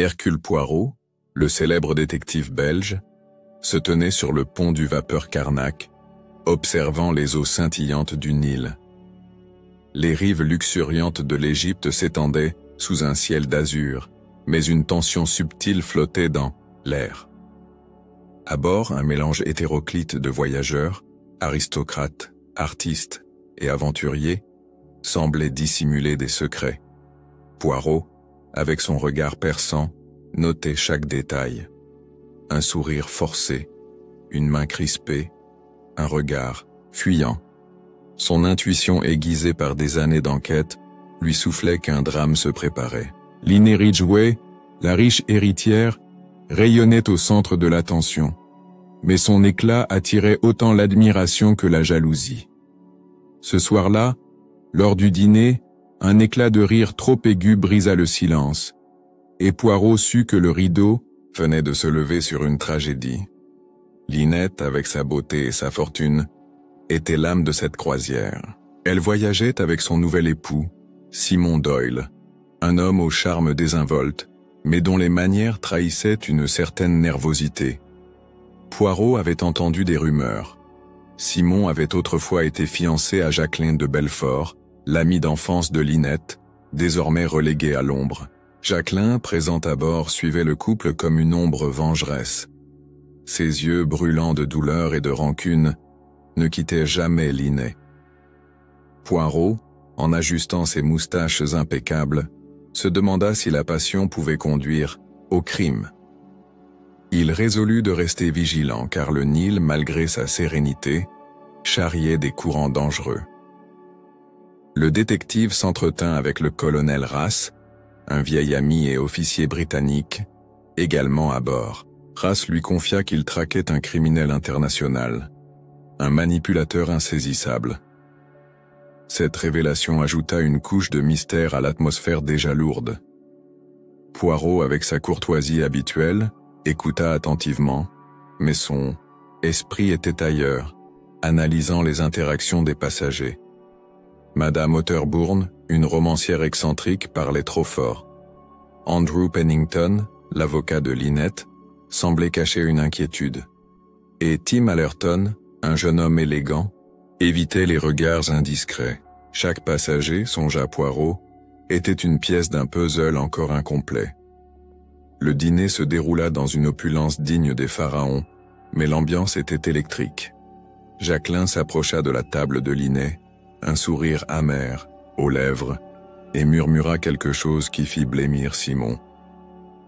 Hercule Poirot, le célèbre détective belge, se tenait sur le pont du vapeur Carnac, observant les eaux scintillantes du Nil. Les rives luxuriantes de l'Égypte s'étendaient sous un ciel d'azur, mais une tension subtile flottait dans l'air. À bord, un mélange hétéroclite de voyageurs, aristocrates, artistes et aventuriers, semblait dissimuler des secrets. Poirot, avec son regard perçant, notait chaque détail. Un sourire forcé, une main crispée, un regard fuyant. Son intuition aiguisée par des années d'enquête lui soufflait qu'un drame se préparait. Lynette Ridgway, la riche héritière, rayonnait au centre de l'attention, mais son éclat attirait autant l'admiration que la jalousie. Ce soir-là, lors du dîner, un éclat de rire trop aigu brisa le silence, et Poirot sut que le rideau venait de se lever sur une tragédie. Lynette, avec sa beauté et sa fortune, était l'âme de cette croisière. Elle voyageait avec son nouvel époux, Simon Doyle, un homme au charme désinvolte, mais dont les manières trahissaient une certaine nervosité. Poirot avait entendu des rumeurs. Simon avait autrefois été fiancé à Jacqueline de Belfort, l'amie d'enfance de Lynette, désormais reléguée à l'ombre. Jacqueline, présente à bord, suivait le couple comme une ombre vengeresse. Ses yeux brûlants de douleur et de rancune ne quittaient jamais Lynette. Poirot, en ajustant ses moustaches impeccables, se demanda si la passion pouvait conduire au crime. Il résolut de rester vigilant car le Nil, malgré sa sérénité, charriait des courants dangereux. Le détective s'entretint avec le colonel Rass, un vieil ami et officier britannique, également à bord. Rass lui confia qu'il traquait un criminel international, un manipulateur insaisissable. Cette révélation ajouta une couche de mystère à l'atmosphère déjà lourde. Poirot, avec sa courtoisie habituelle, écouta attentivement, mais son esprit était ailleurs, analysant les interactions des passagers. Madame Otterbourne, une romancière excentrique, parlait trop fort. Andrew Pennington, l'avocat de Lynette, semblait cacher une inquiétude. Et Tim Allerton, un jeune homme élégant, évitait les regards indiscrets. Chaque passager, songea Poirot, était une pièce d'un puzzle encore incomplet. Le dîner se déroula dans une opulence digne des pharaons, mais l'ambiance était électrique. Jacqueline s'approcha de la table de Lynette, un sourire amer aux lèvres, et murmura quelque chose qui fit blêmir Simon.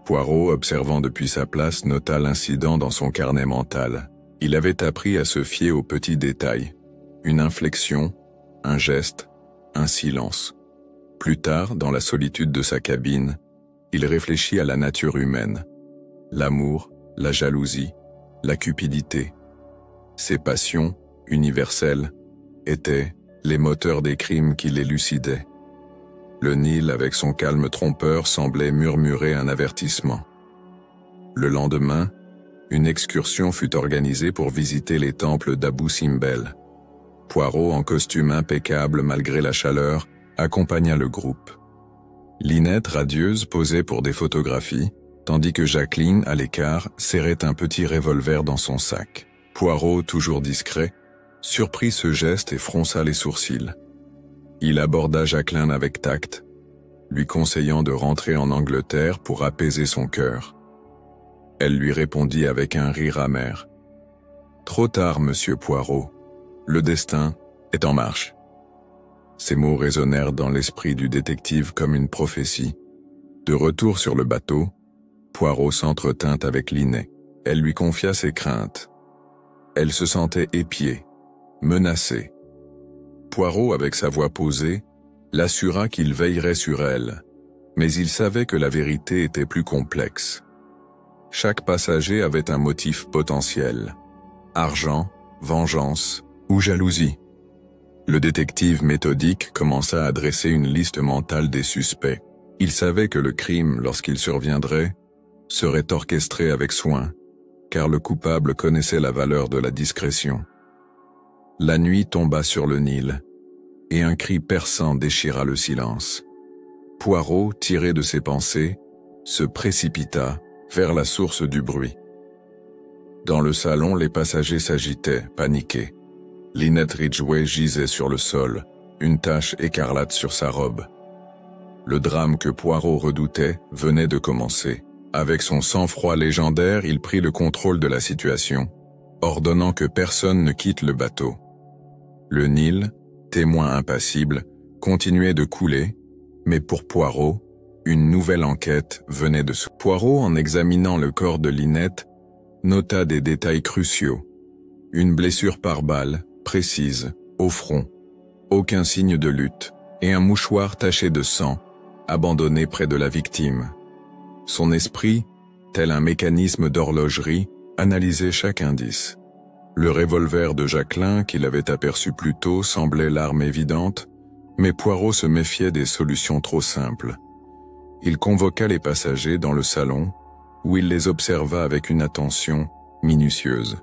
Poirot, observant depuis sa place, nota l'incident dans son carnet mental. Il avait appris à se fier aux petits détails. Une inflexion, un geste, un silence. Plus tard, dans la solitude de sa cabine, il réfléchit à la nature humaine. L'amour, la jalousie, la cupidité. Ces passions, universelles, étaient les moteurs des crimes qui l'élucidaient. Le Nil, avec son calme trompeur, semblait murmurer un avertissement. Le lendemain, une excursion fut organisée pour visiter les temples d'Abou Simbel. Poirot, en costume impeccable malgré la chaleur, accompagna le groupe. Lynette, radieuse, posait pour des photographies, tandis que Jacqueline, à l'écart, serrait un petit revolver dans son sac. Poirot, toujours discret, surprit ce geste et fronça les sourcils. Il aborda Jacqueline avec tact, lui conseillant de rentrer en Angleterre pour apaiser son cœur. Elle lui répondit avec un rire amer. « Trop tard, monsieur Poirot. Le destin est en marche. » Ces mots résonnèrent dans l'esprit du détective comme une prophétie. De retour sur le bateau, Poirot s'entretint avec Lynette. Elle lui confia ses craintes. Elle se sentait épiée, menacée. Poirot, avec sa voix posée, l'assura qu'il veillerait sur elle, mais il savait que la vérité était plus complexe. Chaque passager avait un motif potentiel. Argent, vengeance ou jalousie. Le détective méthodique commença à dresser une liste mentale des suspects. Il savait que le crime, lorsqu'il surviendrait, serait orchestré avec soin, car le coupable connaissait la valeur de la discrétion. La nuit tomba sur le Nil, et un cri perçant déchira le silence. Poirot, tiré de ses pensées, se précipita vers la source du bruit. Dans le salon, les passagers s'agitaient, paniqués. Lynette Ridgway gisait sur le sol, une tache écarlate sur sa robe. Le drame que Poirot redoutait venait de commencer. Avec son sang-froid légendaire, il prit le contrôle de la situation, ordonnant que personne ne quitte le bateau. Le Nil, témoin impassible, continuait de couler, mais pour Poirot, une nouvelle enquête venait de se... Poirot, en examinant le corps de Lynette, nota des détails cruciaux. Une blessure par balle, précise, au front, aucun signe de lutte, et un mouchoir taché de sang, abandonné près de la victime. Son esprit, tel un mécanisme d'horlogerie, analysait chaque indice. Le revolver de Jacqueline, qu'il avait aperçu plus tôt, semblait l'arme évidente, mais Poirot se méfiait des solutions trop simples. Il convoqua les passagers dans le salon, où il les observa avec une attention minutieuse.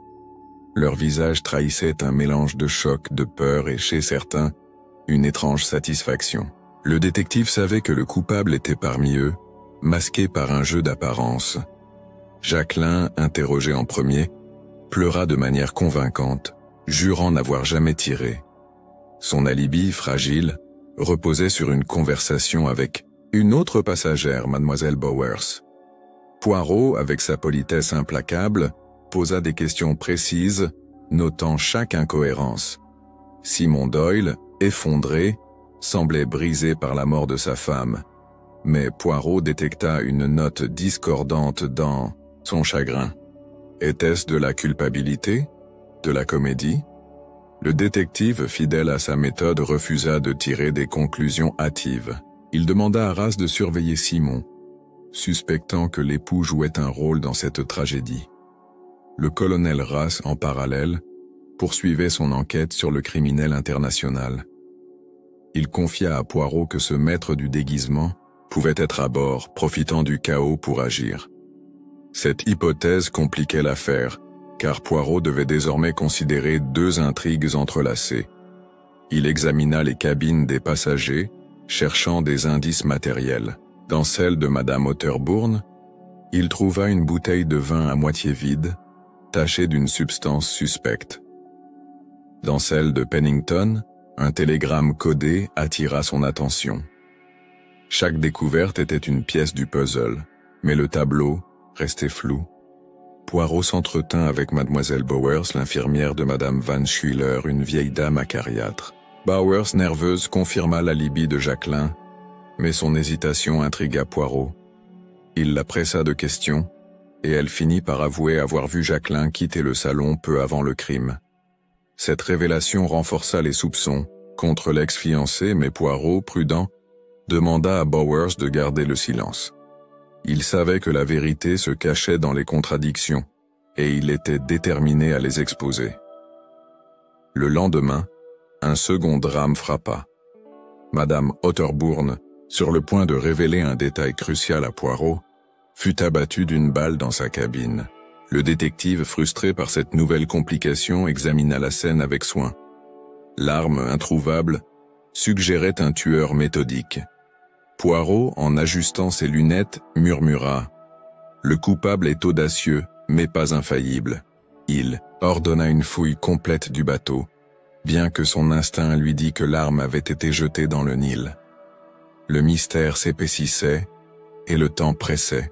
Leur visage trahissait un mélange de choc, de peur et, chez certains, une étrange satisfaction. Le détective savait que le coupable était parmi eux, masqué par un jeu d'apparence. Jacqueline, interrogée en premier, pleura de manière convaincante, jurant n'avoir jamais tiré. Son alibi, fragile, reposait sur une conversation avec une autre passagère, Mademoiselle Bowers. Poirot, avec sa politesse implacable, posa des questions précises, notant chaque incohérence. Simon Doyle, effondré, semblait brisé par la mort de sa femme, mais Poirot détecta une note discordante dans son chagrin. Était-ce de la culpabilité? De la comédie? Le détective, fidèle à sa méthode, refusa de tirer des conclusions hâtives. Il demanda à Race de surveiller Simon, suspectant que l'époux jouait un rôle dans cette tragédie. Le colonel Race, en parallèle, poursuivait son enquête sur le criminel international. Il confia à Poirot que ce maître du déguisement pouvait être à bord, profitant du chaos pour agir. Cette hypothèse compliquait l'affaire, car Poirot devait désormais considérer deux intrigues entrelacées. Il examina les cabines des passagers, cherchant des indices matériels. Dans celle de Madame Otterbourne, il trouva une bouteille de vin à moitié vide, tachée d'une substance suspecte. Dans celle de Pennington, un télégramme codé attira son attention. Chaque découverte était une pièce du puzzle, mais le tableau restait flou. Poirot s'entretint avec Mademoiselle Bowers, l'infirmière de Madame Van Schuyler, une vieille dame acariâtre. Bowers, nerveuse, confirma l'alibi de Jacqueline, mais son hésitation intrigua Poirot. Il la pressa de questions, et elle finit par avouer avoir vu Jacqueline quitter le salon peu avant le crime. Cette révélation renforça les soupçons contre l'ex-fiancé, mais Poirot, prudent, demanda à Bowers de garder le silence. Il savait que la vérité se cachait dans les contradictions, et il était déterminé à les exposer. Le lendemain, un second drame frappa. Madame Otterbourne, sur le point de révéler un détail crucial à Poirot, fut abattue d'une balle dans sa cabine. Le détective, frustré par cette nouvelle complication, examina la scène avec soin. L'arme, introuvable, suggérait un tueur méthodique. Poirot, en ajustant ses lunettes, murmura « Le coupable est audacieux, mais pas infaillible. » Il ordonna une fouille complète du bateau, bien que son instinct lui dit que l'arme avait été jetée dans le Nil. Le mystère s'épaississait et le temps pressait.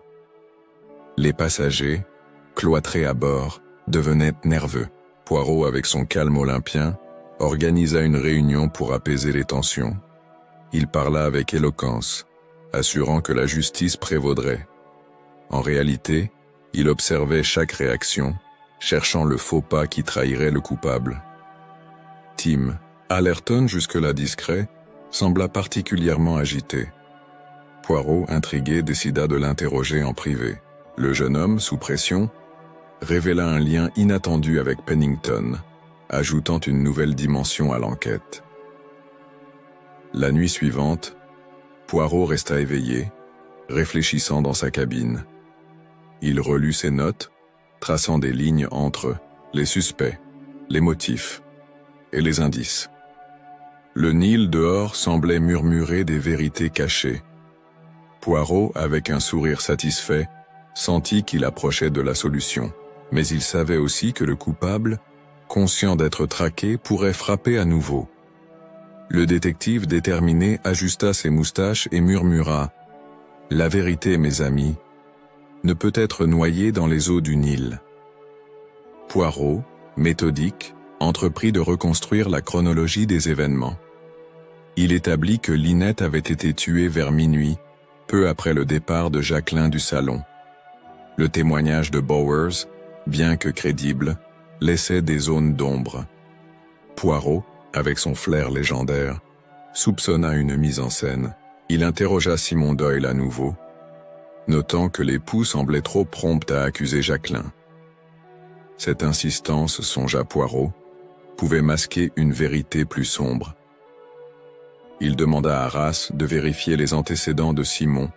Les passagers, cloîtrés à bord, devenaient nerveux. Poirot, avec son calme olympien, organisa une réunion pour apaiser les tensions. Il parla avec éloquence, assurant que la justice prévaudrait. En réalité, il observait chaque réaction, cherchant le faux pas qui trahirait le coupable. Tim, Allerton, jusque-là discret, sembla particulièrement agité. Poirot, intrigué, décida de l'interroger en privé. Le jeune homme, sous pression, révéla un lien inattendu avec Pennington, ajoutant une nouvelle dimension à l'enquête. La nuit suivante, Poirot resta éveillé, réfléchissant dans sa cabine. Il relut ses notes, traçant des lignes entre les suspects, les motifs et les indices. Le Nil dehors semblait murmurer des vérités cachées. Poirot, avec un sourire satisfait, sentit qu'il approchait de la solution. Mais il savait aussi que le coupable, conscient d'être traqué, pourrait frapper à nouveau. Le détective déterminé ajusta ses moustaches et murmura « La vérité, mes amis, ne peut être noyée dans les eaux du Nil. » Poirot, méthodique, entreprit de reconstruire la chronologie des événements. Il établit que Lynette avait été tuée vers minuit, peu après le départ de Jacqueline du salon. Le témoignage de Bowers, bien que crédible, laissait des zones d'ombre. Poirot, avec son flair légendaire, soupçonna une mise en scène. Il interrogea Simon Doyle à nouveau, notant que l'époux semblait trop prompt à accuser Jacqueline. Cette insistance, songea Poirot, pouvait masquer une vérité plus sombre. Il demanda à Arras de vérifier les antécédents de Simon,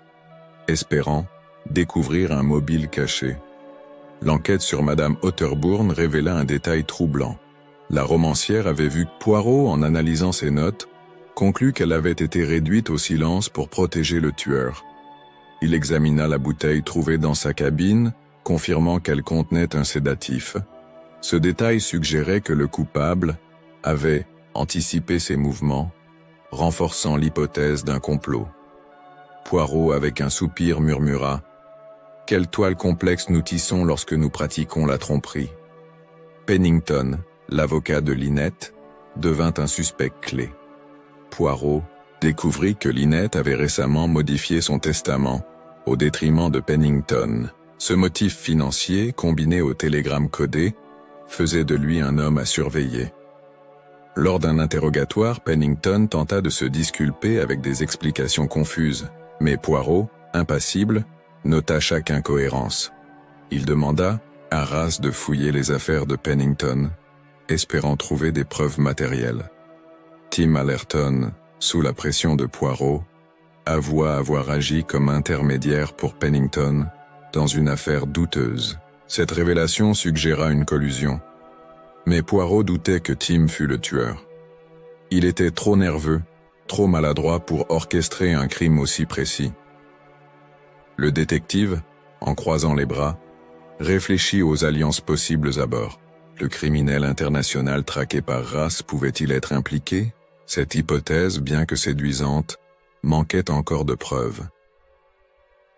espérant découvrir un mobile caché. L'enquête sur Madame Otterbourne révéla un détail troublant. La romancière avait vu que Poirot, en analysant ses notes, conclut qu'elle avait été réduite au silence pour protéger le tueur. Il examina la bouteille trouvée dans sa cabine, confirmant qu'elle contenait un sédatif. Ce détail suggérait que le coupable avait anticipé ses mouvements, renforçant l'hypothèse d'un complot. Poirot, avec un soupir, murmura « Quelle toile complexe nous tissons lorsque nous pratiquons la tromperie !» Pennington, l'avocat de Lynette, devint un suspect clé. Poirot découvrit que Lynette avait récemment modifié son testament au détriment de Pennington. Ce motif financier, combiné au télégramme codé, faisait de lui un homme à surveiller. Lors d'un interrogatoire, Pennington tenta de se disculper avec des explications confuses, mais Poirot, impassible, nota chaque incohérence. Il demanda à Arras de fouiller les affaires de Pennington, espérant trouver des preuves matérielles. Tim Allerton, sous la pression de Poirot, avoua avoir agi comme intermédiaire pour Pennington dans une affaire douteuse. Cette révélation suggéra une collusion. Mais Poirot doutait que Tim fût le tueur. Il était trop nerveux, trop maladroit pour orchestrer un crime aussi précis. Le détective, en croisant les bras, réfléchit aux alliances possibles à bord. Le criminel international traqué par Arras pouvait-il être impliqué? Cette hypothèse, bien que séduisante, manquait encore de preuves.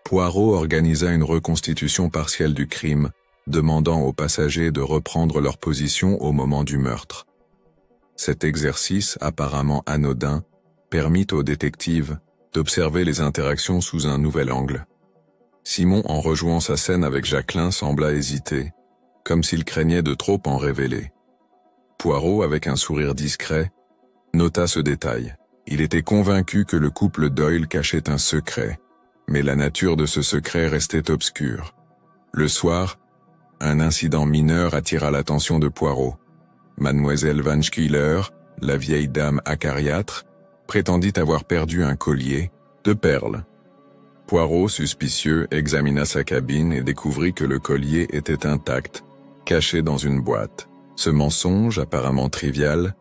Poirot organisa une reconstitution partielle du crime, demandant aux passagers de reprendre leur position au moment du meurtre. Cet exercice, apparemment anodin, permit au détective d'observer les interactions sous un nouvel angle. Simon, en rejouant sa scène avec Jacqueline, sembla hésiter, comme s'il craignait de trop en révéler. Poirot, avec un sourire discret, nota ce détail. Il était convaincu que le couple Doyle cachait un secret, mais la nature de ce secret restait obscure. Le soir, un incident mineur attira l'attention de Poirot. Mademoiselle Van Schuyler, la vieille dame acariâtre, prétendit avoir perdu un collier de perles. Poirot, suspicieux, examina sa cabine et découvrit que le collier était intact, caché dans une boîte. Ce mensonge, apparemment trivial,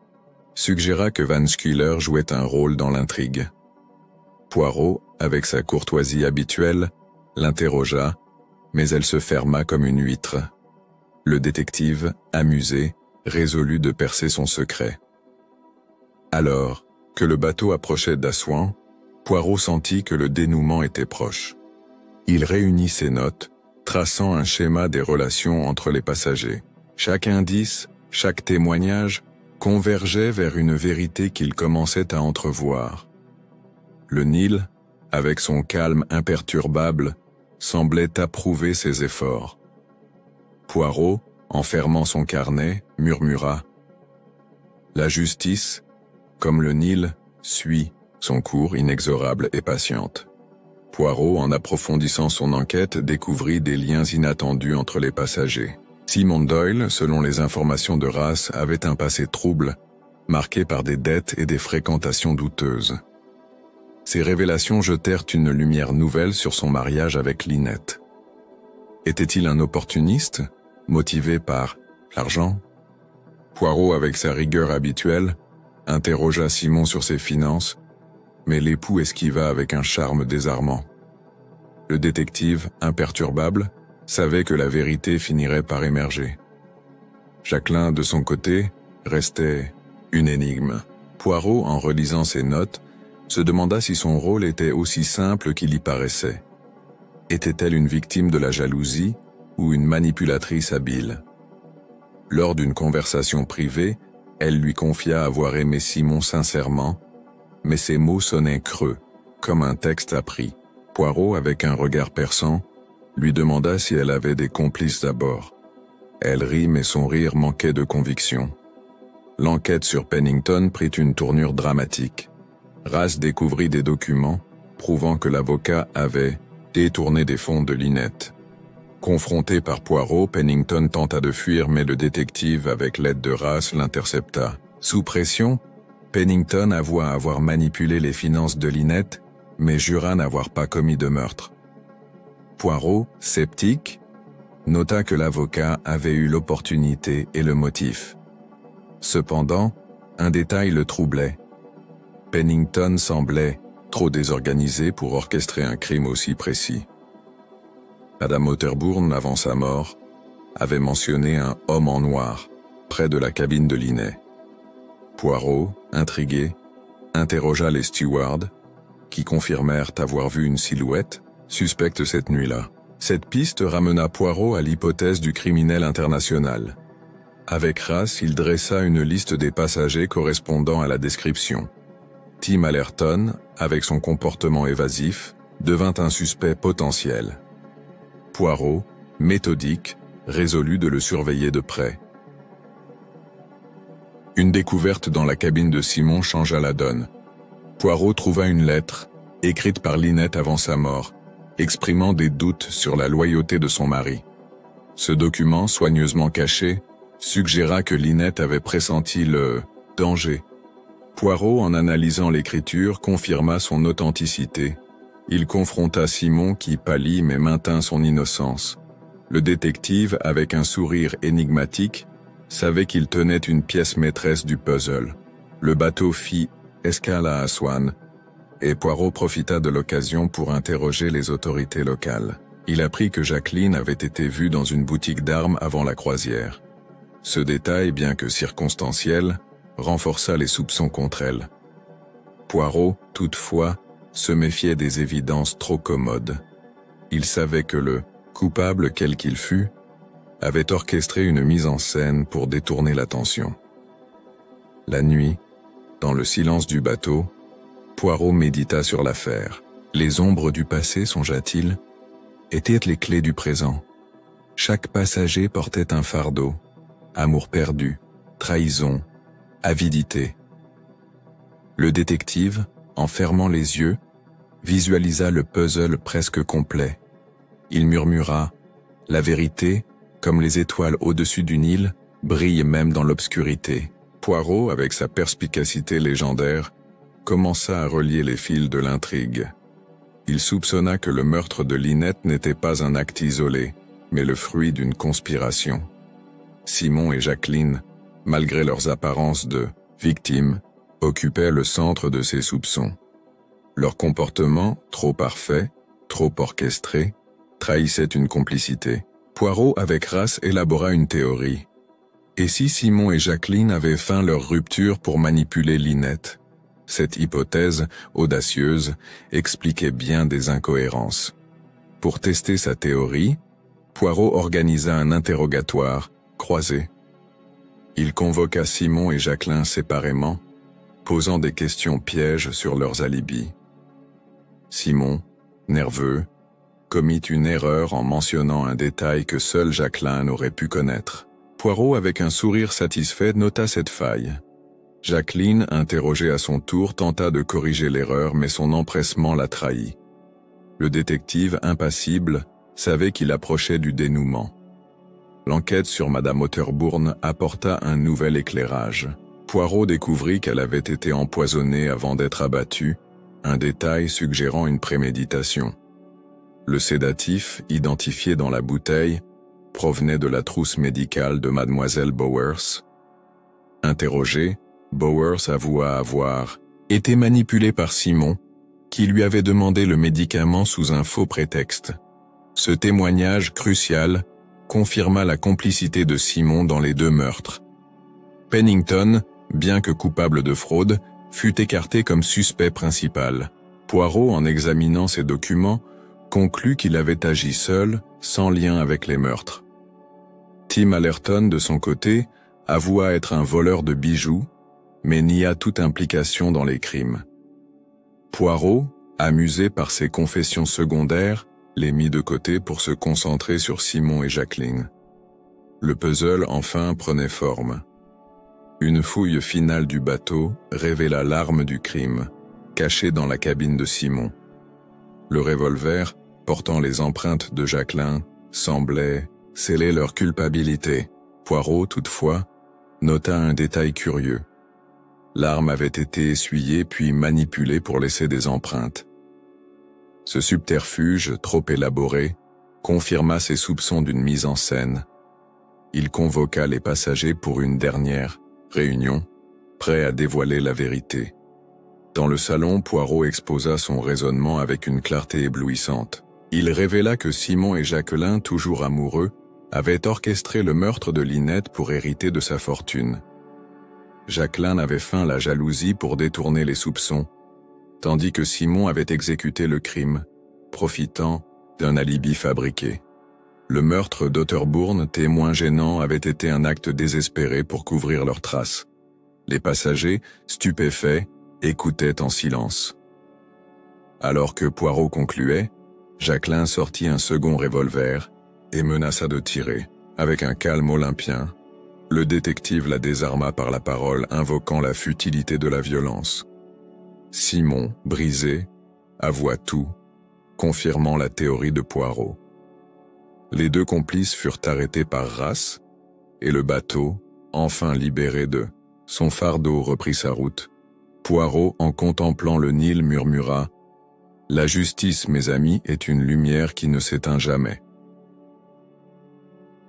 suggéra que Van Schuyler jouait un rôle dans l'intrigue. Poirot, avec sa courtoisie habituelle, l'interrogea, mais elle se ferma comme une huître. Le détective, amusé, résolut de percer son secret. Alors que le bateau approchait d'Assouan, Poirot sentit que le dénouement était proche. Il réunit ses notes, traçant un schéma des relations entre les passagers. Chaque indice, chaque témoignage, convergeait vers une vérité qu'il commençait à entrevoir. Le Nil, avec son calme imperturbable, semblait approuver ses efforts. Poirot, en fermant son carnet, murmura « La justice, comme le Nil, suit son cours inexorable et patiente. » Poirot, en approfondissant son enquête, découvrit des liens inattendus entre les passagers. Simon Doyle, selon les informations de Arras, avait un passé trouble, marqué par des dettes et des fréquentations douteuses. Ces révélations jetèrent une lumière nouvelle sur son mariage avec Lynette. Était-il un opportuniste, motivé par l'argent? Poirot, avec sa rigueur habituelle, interrogea Simon sur ses finances, mais l'époux esquiva avec un charme désarmant. Le détective, imperturbable, savait que la vérité finirait par émerger. Jacqueline, de son côté, restait une énigme. Poirot, en relisant ses notes, se demanda si son rôle était aussi simple qu'il y paraissait. Était-elle une victime de la jalousie ou une manipulatrice habile? Lors d'une conversation privée, elle lui confia avoir aimé Simon sincèrement, mais ses mots sonnaient creux, comme un texte appris. Poirot, avec un regard perçant, lui demanda si elle avait des complices à bord. Elle rit, mais son rire manquait de conviction. L'enquête sur Pennington prit une tournure dramatique. Race découvrit des documents prouvant que l'avocat avait détourné des fonds de Lynette. Confronté par Poirot, Pennington tenta de fuir, mais le détective, avec l'aide de Race, l'intercepta. Sous pression, Pennington avoua avoir manipulé les finances de Lynette, mais jura n'avoir pas commis de meurtre. Poirot, sceptique, nota que l'avocat avait eu l'opportunité et le motif. Cependant, un détail le troublait. Pennington semblait trop désorganisé pour orchestrer un crime aussi précis. Madame Otterbourne, avant sa mort, avait mentionné un homme en noir près de la cabine de Lynette. Poirot, intrigué, interrogea les stewards, qui confirmèrent avoir vu une silhouette suspecte cette nuit-là. Cette piste ramena Poirot à l'hypothèse du criminel international. Avec Race, il dressa une liste des passagers correspondant à la description. Tim Allerton, avec son comportement évasif, devint un suspect potentiel. Poirot, méthodique, résolut de le surveiller de près. Une découverte dans la cabine de Simon changea la donne. Poirot trouva une lettre, écrite par Lynette avant sa mort, exprimant des doutes sur la loyauté de son mari. Ce document, soigneusement caché, suggéra que Lynette avait pressenti le danger. Poirot, en analysant l'écriture, confirma son authenticité. Il confronta Simon qui pâlit mais maintint son innocence. Le détective, avec un sourire énigmatique, savait qu'il tenait une pièce maîtresse du puzzle. Le bateau fit escale à Aswan, et Poirot profita de l'occasion pour interroger les autorités locales. Il apprit que Jacqueline avait été vue dans une boutique d'armes avant la croisière. Ce détail, bien que circonstanciel, renforça les soupçons contre elle. Poirot, toutefois, se méfiait des évidences trop commodes. Il savait que le coupable, quel qu'il fût, avait orchestré une mise en scène pour détourner l'attention. La nuit, dans le silence du bateau, Poirot médita sur l'affaire. Les ombres du passé, songea-t-il, étaient les clés du présent. Chaque passager portait un fardeau, amour perdu, trahison, avidité. Le détective, en fermant les yeux, visualisa le puzzle presque complet. Il murmura « La vérité, comme les étoiles au-dessus du Nil, brille même dans l'obscurité. » Poirot, avec sa perspicacité légendaire, commença à relier les fils de l'intrigue. Il soupçonna que le meurtre de Lynette n'était pas un acte isolé, mais le fruit d'une conspiration. Simon et Jacqueline, malgré leurs apparences de victimes, occupaient le centre de ses soupçons. Leur comportement, trop parfait, trop orchestré, trahissait une complicité. Poirot, avec Race, élabora une théorie. Et si Simon et Jacqueline avaient feint leur rupture pour manipuler Lynette? Cette hypothèse, audacieuse, expliquait bien des incohérences. Pour tester sa théorie, Poirot organisa un interrogatoire croisé. Il convoqua Simon et Jacqueline séparément, posant des questions pièges sur leurs alibis. Simon, nerveux, commit une erreur en mentionnant un détail que seule Jacqueline aurait pu connaître. Poirot, avec un sourire satisfait, nota cette faille. Jacqueline, interrogée à son tour, tenta de corriger l'erreur, mais son empressement la trahit. Le détective, impassible, savait qu'il approchait du dénouement. L'enquête sur Madame Otterbourne apporta un nouvel éclairage. Poirot découvrit qu'elle avait été empoisonnée avant d'être abattue, un détail suggérant une préméditation. Le sédatif, identifié dans la bouteille, provenait de la trousse médicale de Mademoiselle Bowers. Interrogé, Bowers avoua avoir été manipulée par Simon qui lui avait demandé le médicament sous un faux prétexte. Ce témoignage crucial confirma la complicité de Simon dans les deux meurtres. Pennington, bien que coupable de fraude, fut écarté comme suspect principal. Poirot, en examinant ses documents, conclut qu'il avait agi seul, sans lien avec les meurtres. Tim Allerton, de son côté, avoua être un voleur de bijoux, mais nia toute implication dans les crimes. Poirot, amusé par ses confessions secondaires, les mit de côté pour se concentrer sur Simon et Jacqueline. Le puzzle enfin prenait forme. Une fouille finale du bateau révéla l'arme du crime, cachée dans la cabine de Simon. Le revolver, portant les empreintes de Jacqueline, semblait sceller leur culpabilité. Poirot, toutefois, nota un détail curieux. L'arme avait été essuyée puis manipulée pour laisser des empreintes. Ce subterfuge, trop élaboré, confirma ses soupçons d'une mise en scène. Il convoqua les passagers pour une dernière réunion, prêt à dévoiler la vérité. Dans le salon, Poirot exposa son raisonnement avec une clarté éblouissante. Il révéla que Simon et Jacqueline, toujours amoureux, avaient orchestré le meurtre de Lynette pour hériter de sa fortune. Jacqueline avait feint la jalousie pour détourner les soupçons, tandis que Simon avait exécuté le crime, profitant d'un alibi fabriqué. Le meurtre d'Otterbourne, témoin gênant, avait été un acte désespéré pour couvrir leurs traces. Les passagers, stupéfaits, écoutaient en silence. Alors que Poirot concluait, Jacqueline sortit un second revolver et menaça de tirer. Avec un calme olympien, le détective la désarma par la parole, invoquant la futilité de la violence. Simon, brisé, avoua tout, confirmant la théorie de Poirot. Les deux complices furent arrêtés par race, et le bateau, enfin libéré de son fardeau, reprit sa route. Poirot, en contemplant le Nil, murmura « La justice, mes amis, est une lumière qui ne s'éteint jamais. »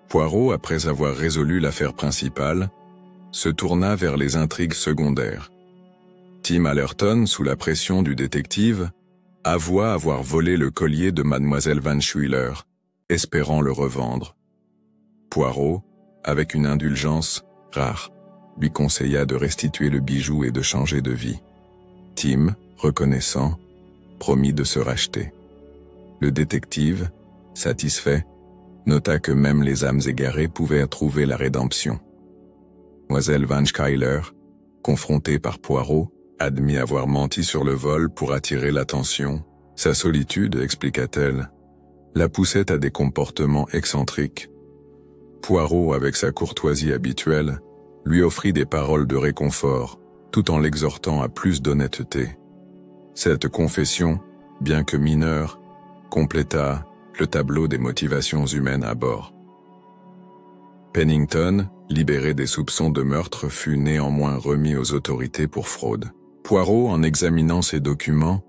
Poirot, après avoir résolu l'affaire principale, se tourna vers les intrigues secondaires. Tim Allerton, sous la pression du détective, avoua avoir volé le collier de mademoiselle Van Schuyler, espérant le revendre. Poirot, avec une indulgence rare, lui conseilla de restituer le bijou et de changer de vie. Tim, reconnaissant, promit de se racheter. Le détective, satisfait, nota que même les âmes égarées pouvaient trouver la rédemption. Mademoiselle Van Schuyler, confrontée par Poirot, admit avoir menti sur le vol pour attirer l'attention. Sa solitude, expliqua-t-elle, la poussait à des comportements excentriques. Poirot, avec sa courtoisie habituelle, lui offrit des paroles de réconfort, tout en l'exhortant à plus d'honnêteté. Cette confession, bien que mineure, compléta le tableau des motivations humaines à bord. Pennington, libéré des soupçons de meurtre, fut néanmoins remis aux autorités pour fraude. Poirot, en examinant ses documents,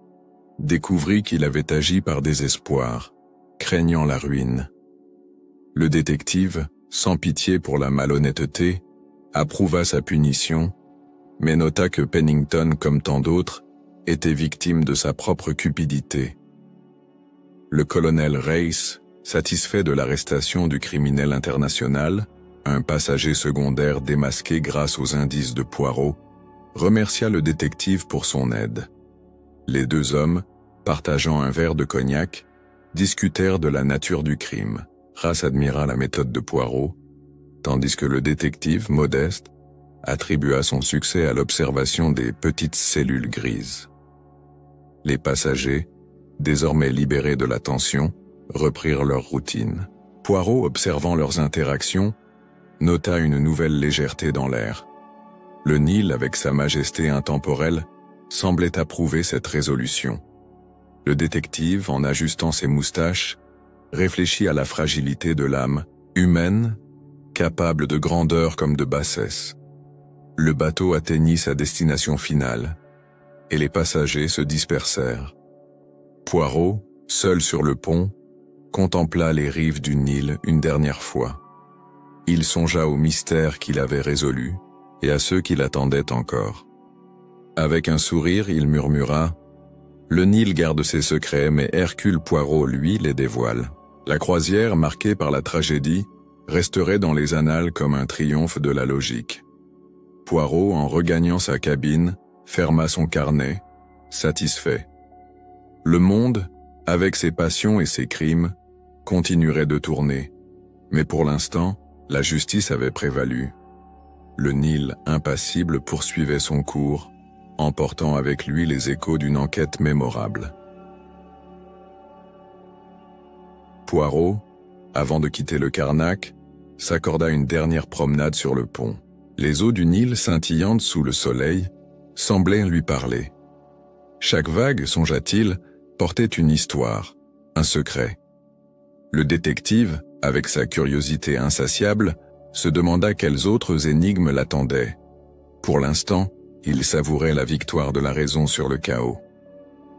découvrit qu'il avait agi par désespoir, craignant la ruine. Le détective, sans pitié pour la malhonnêteté, approuva sa punition, mais nota que Pennington, comme tant d'autres, était victime de sa propre cupidité. Le colonel Race, satisfait de l'arrestation du criminel international, un passager secondaire démasqué grâce aux indices de Poirot, remercia le détective pour son aide. Les deux hommes, partageant un verre de cognac, discutèrent de la nature du crime. Race admira la méthode de Poirot, tandis que le détective, modeste, attribua son succès à l'observation des petites cellules grises. Les passagers, désormais libérés de la tension, reprirent leur routine. Poirot, observant leurs interactions, nota une nouvelle légèreté dans l'air. Le Nil, avec sa majesté intemporelle, semblait approuver cette résolution. Le détective, en ajustant ses moustaches, réfléchit à la fragilité de l'âme humaine, capable de grandeur comme de bassesse. Le bateau atteignit sa destination finale, et les passagers se dispersèrent. Poirot, seul sur le pont, contempla les rives du Nil une dernière fois. Il songea au mystère qu'il avait résolu et à ceux qui l'attendaient encore. Avec un sourire, il murmura Le Nil garde ses secrets, mais Hercule Poirot, lui, les dévoile. La croisière, marquée par la tragédie, resterait dans les annales comme un triomphe de la logique. Poirot, en regagnant sa cabine, ferma son carnet, satisfait. Le monde, avec ses passions et ses crimes, continuerait de tourner. Mais pour l'instant, la justice avait prévalu. Le Nil, impassible, poursuivait son cours, emportant avec lui les échos d'une enquête mémorable. Poirot, avant de quitter le Carnac, s'accorda une dernière promenade sur le pont. Les eaux du Nil, scintillantes sous le soleil, semblaient lui parler. Chaque vague, songea-t-il, portait une histoire, un secret. Le détective, avec sa curiosité insatiable, se demanda quelles autres énigmes l'attendaient. Pour l'instant, il savourait la victoire de la raison sur le chaos.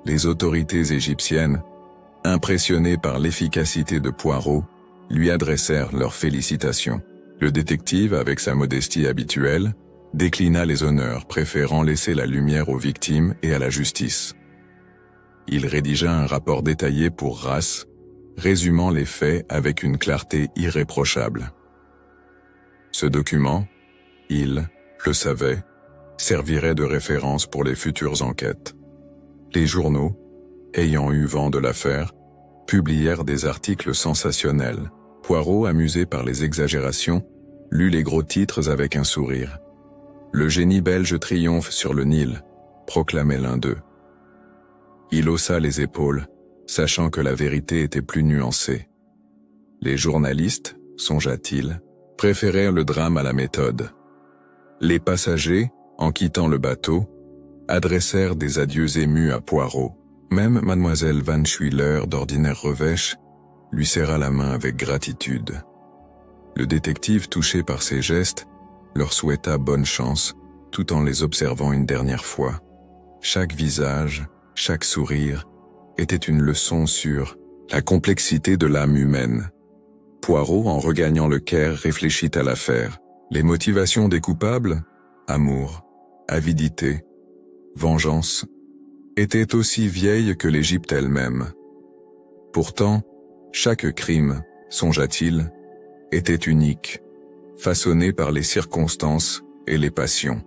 Les autorités égyptiennes, impressionnées par l'efficacité de Poirot, lui adressèrent leurs félicitations. Le détective, avec sa modestie habituelle, déclina les honneurs, préférant laisser la lumière aux victimes et à la justice. Il rédigea un rapport détaillé pour Race, résumant les faits avec une clarté irréprochable. Ce document, il le savait, servirait de référence pour les futures enquêtes. Les journaux, ayant eu vent de l'affaire, publièrent des articles sensationnels. Poirot, amusé par les exagérations, lut les gros titres avec un sourire. « Le génie belge triomphe sur le Nil », proclamait l'un d'eux. Il haussa les épaules, sachant que la vérité était plus nuancée. Les journalistes, songea-t-il, préférèrent le drame à la méthode. Les passagers, en quittant le bateau, adressèrent des adieux émus à Poirot. Même mademoiselle Van Schuyler, d'ordinaire revêche, lui serra la main avec gratitude. Le détective, touché par ces gestes, leur souhaita bonne chance, tout en les observant une dernière fois. Chaque visage, chaque sourire, était une leçon sur la complexité de l'âme humaine. Poirot, en regagnant le Caire, réfléchit à l'affaire. Les motivations des coupables, amour, avidité, vengeance, étaient aussi vieilles que l'Égypte elle-même. Pourtant, chaque crime, songea-t-il, était unique, façonné par les circonstances et les passions.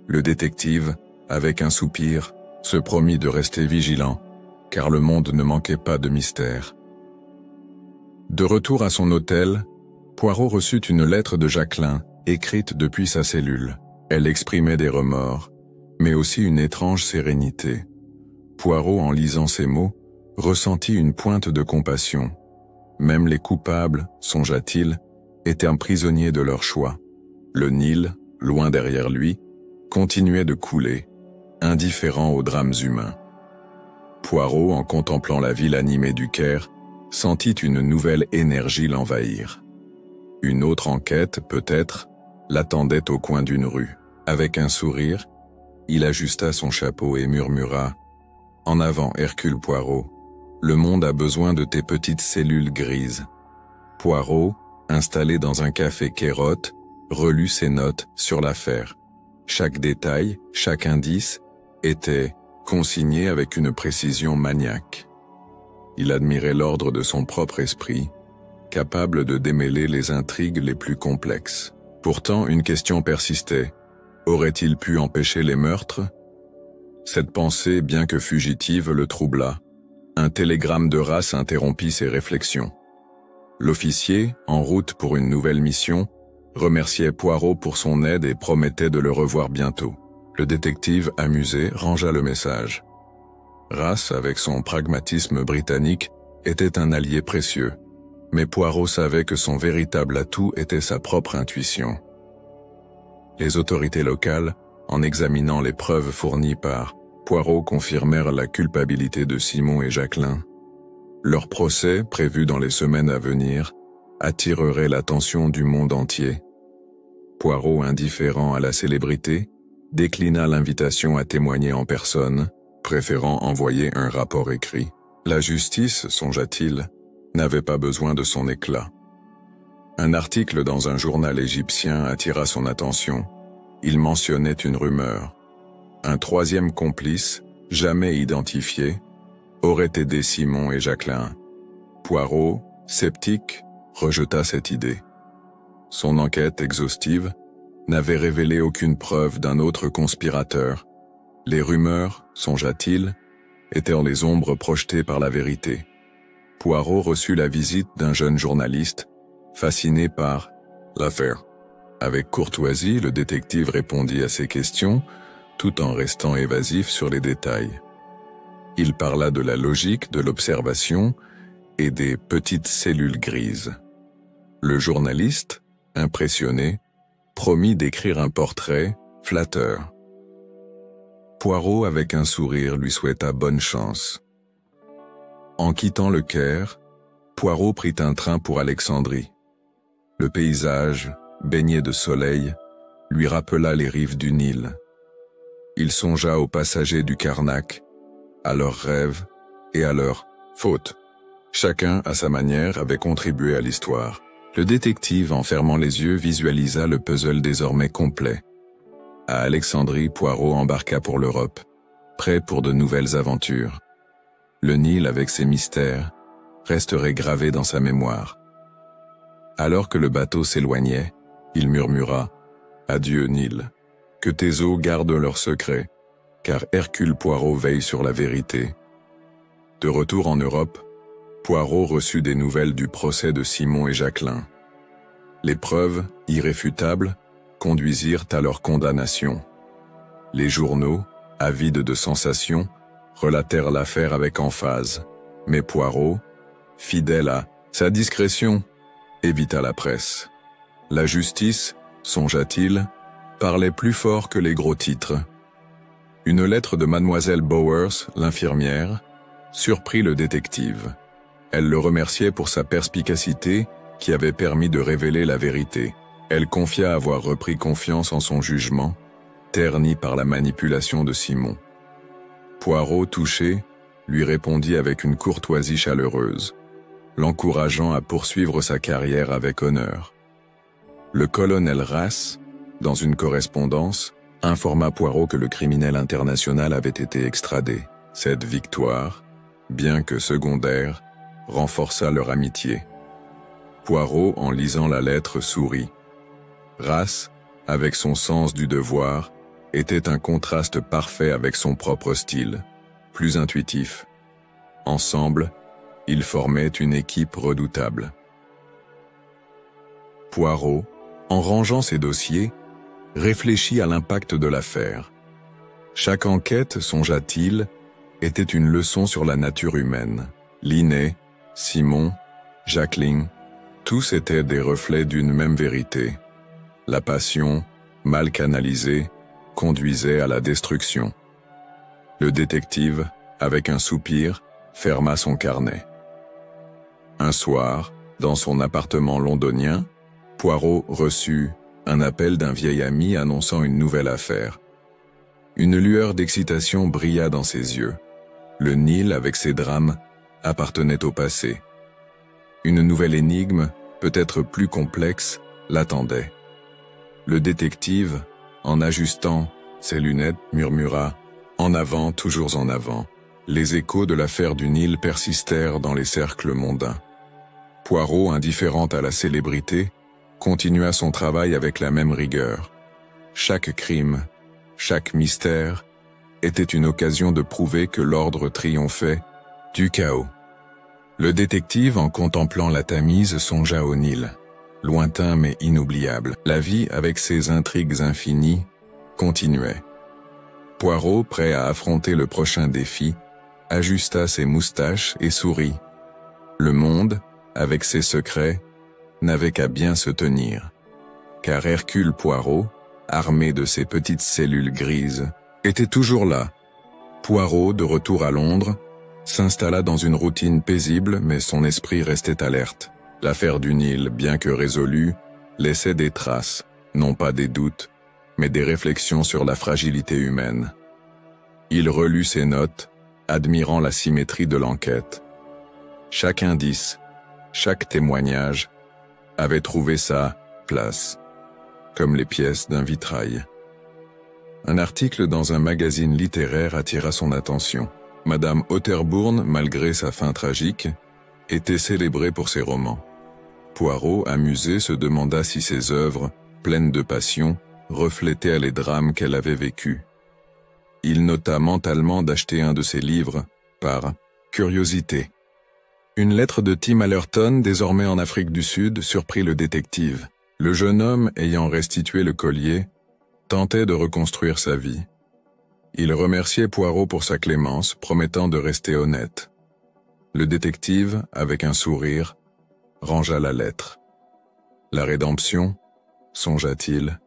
Le détective, avec un soupir, se promit de rester vigilant, car le monde ne manquait pas de mystères. De retour à son hôtel, Poirot reçut une lettre de Jacqueline, écrite depuis sa cellule. Elle exprimait des remords, mais aussi une étrange sérénité. Poirot, en lisant ces mots, ressentit une pointe de compassion. Même les coupables, songea-t-il, étaient un prisonnier de leur choix. Le Nil, loin derrière lui, continuait de couler, indifférent aux drames humains. Poirot, en contemplant la ville animée du Caire, sentit une nouvelle énergie l'envahir. Une autre enquête, peut-être, l'attendait au coin d'une rue. Avec un sourire, il ajusta son chapeau et murmura « En avant, Hercule Poirot, le monde a besoin de tes petites cellules grises. » Poirot, installé dans un café Kérotte, relut ses notes sur l'affaire. Chaque détail, chaque indice, était consigné avec une précision maniaque. Il admirait l'ordre de son propre esprit, capable de démêler les intrigues les plus complexes. Pourtant, une question persistait. Aurait-il pu empêcher les meurtres? Cette pensée, bien que fugitive, le troubla. Un télégramme de Race interrompit ses réflexions. L'officier, en route pour une nouvelle mission, remerciait Poirot pour son aide et promettait de le revoir bientôt. Le détective, amusé, rangea le message. Race, avec son pragmatisme britannique, était un allié précieux, mais Poirot savait que son véritable atout était sa propre intuition. Les autorités locales, en examinant les preuves fournies par Poirot, confirmèrent la culpabilité de Simon et Jacqueline. Leur procès, prévu dans les semaines à venir, attirerait l'attention du monde entier. Poirot, indifférent à la célébrité, déclina l'invitation à témoigner en personne, préférant envoyer un rapport écrit. La justice, songea-t-il, n'avait pas besoin de son éclat. Un article dans un journal égyptien attira son attention. Il mentionnait une rumeur. Un troisième complice, jamais identifiés, auraient aidé Simon et Jacqueline. Poirot, sceptique, rejeta cette idée. Son enquête exhaustive n'avait révélé aucune preuve d'un autre conspirateur. Les rumeurs, songea-t-il, étaient les ombres projetées par la vérité. Poirot reçut la visite d'un jeune journaliste, fasciné par l'affaire. Avec courtoisie, le détective répondit à ses questions, tout en restant évasif sur les détails. Il parla de la logique de l'observation et des petites cellules grises. Le journaliste, impressionné, promit d'écrire un portrait flatteur. Poirot, avec un sourire, lui souhaita bonne chance. En quittant le Caire, Poirot prit un train pour Alexandrie. Le paysage, baigné de soleil, lui rappela les rives du Nil. Il songea aux passagers du Karnak, à leurs rêves et à leurs fautes. Chacun, à sa manière, avait contribué à l'histoire. Le détective, en fermant les yeux, visualisa le puzzle désormais complet. À Alexandrie, Poirot embarqua pour l'Europe, prêt pour de nouvelles aventures. Le Nil, avec ses mystères, resterait gravé dans sa mémoire. Alors que le bateau s'éloignait, il murmura « Adieu, Nil, que tes eaux gardent leur secret, car Hercule Poirot veille sur la vérité. » De retour en Europe, Poirot reçut des nouvelles du procès de Simon et Jacqueline. Les preuves, irréfutables, conduisirent à leur condamnation. Les journaux, avides de sensations, relatèrent l'affaire avec emphase, mais Poirot, fidèle à sa discrétion, évita la presse. La justice, songea-t-il, parlait plus fort que les gros titres. Une lettre de mademoiselle Bowers, l'infirmière, surprit le détective. Elle le remerciait pour sa perspicacité qui avait permis de révéler la vérité. Elle confia avoir repris confiance en son jugement, terni par la manipulation de Simon. Poirot, touché, lui répondit avec une courtoisie chaleureuse, l'encourageant à poursuivre sa carrière avec honneur. Le colonel Rass, dans une correspondance, informa Poirot que le criminel international avait été extradé. Cette victoire, bien que secondaire, renforça leur amitié. Poirot, en lisant la lettre, sourit. Rass, avec son sens du devoir, était un contraste parfait avec son propre style, plus intuitif. Ensemble, ils formaient une équipe redoutable. Poirot, en rangeant ses dossiers, réfléchit à l'impact de l'affaire. Chaque enquête, songea-t-il, était une leçon sur la nature humaine. Linné, Simon, Jacqueline, tous étaient des reflets d'une même vérité. La passion, mal canalisée, conduisait à la destruction. Le détective, avec un soupir, ferma son carnet. Un soir, dans son appartement londonien, Poirot reçut un appel d'un vieil ami annonçant une nouvelle affaire. Une lueur d'excitation brilla dans ses yeux. Le Nil, avec ses drames, appartenait au passé. Une nouvelle énigme, peut-être plus complexe, l'attendait. Le détective, en ajustant ses lunettes, murmura « En avant, toujours en avant ». Les échos de l'affaire du Nil persistèrent dans les cercles mondains. Poirot, indifférent à la célébrité, continua son travail avec la même rigueur. Chaque crime, chaque mystère, était une occasion de prouver que l'ordre triomphait du chaos. Le détective, en contemplant la Tamise, songea au Nil. Lointain mais inoubliable, la vie, avec ses intrigues infinies, continuait. Poirot, prêt à affronter le prochain défi, ajusta ses moustaches et sourit. Le monde, avec ses secrets, n'avait qu'à bien se tenir. Car Hercule Poirot, armé de ses petites cellules grises, était toujours là. Poirot, de retour à Londres, s'installa dans une routine paisible, mais son esprit restait alerte. L'affaire du Nil, bien que résolue, laissait des traces, non pas des doutes, mais des réflexions sur la fragilité humaine. Il relut ses notes, admirant la symétrie de l'enquête. Chaque indice, chaque témoignage, avait trouvé sa place, comme les pièces d'un vitrail. Un article dans un magazine littéraire attira son attention. Madame Otterbourne, malgré sa fin tragique, était célébrée pour ses romans. Poirot, amusé, se demanda si ses œuvres, pleines de passion, reflétaient les drames qu'elle avait vécus. Il nota mentalement d'acheter un de ses livres, par curiosité. Une lettre de Tim Allerton, désormais en Afrique du Sud, surprit le détective. Le jeune homme, ayant restitué le collier, tentait de reconstruire sa vie. Il remerciait Poirot pour sa clémence, promettant de rester honnête. Le détective, avec un sourire, rangea la lettre. La rédemption, songea-t-il,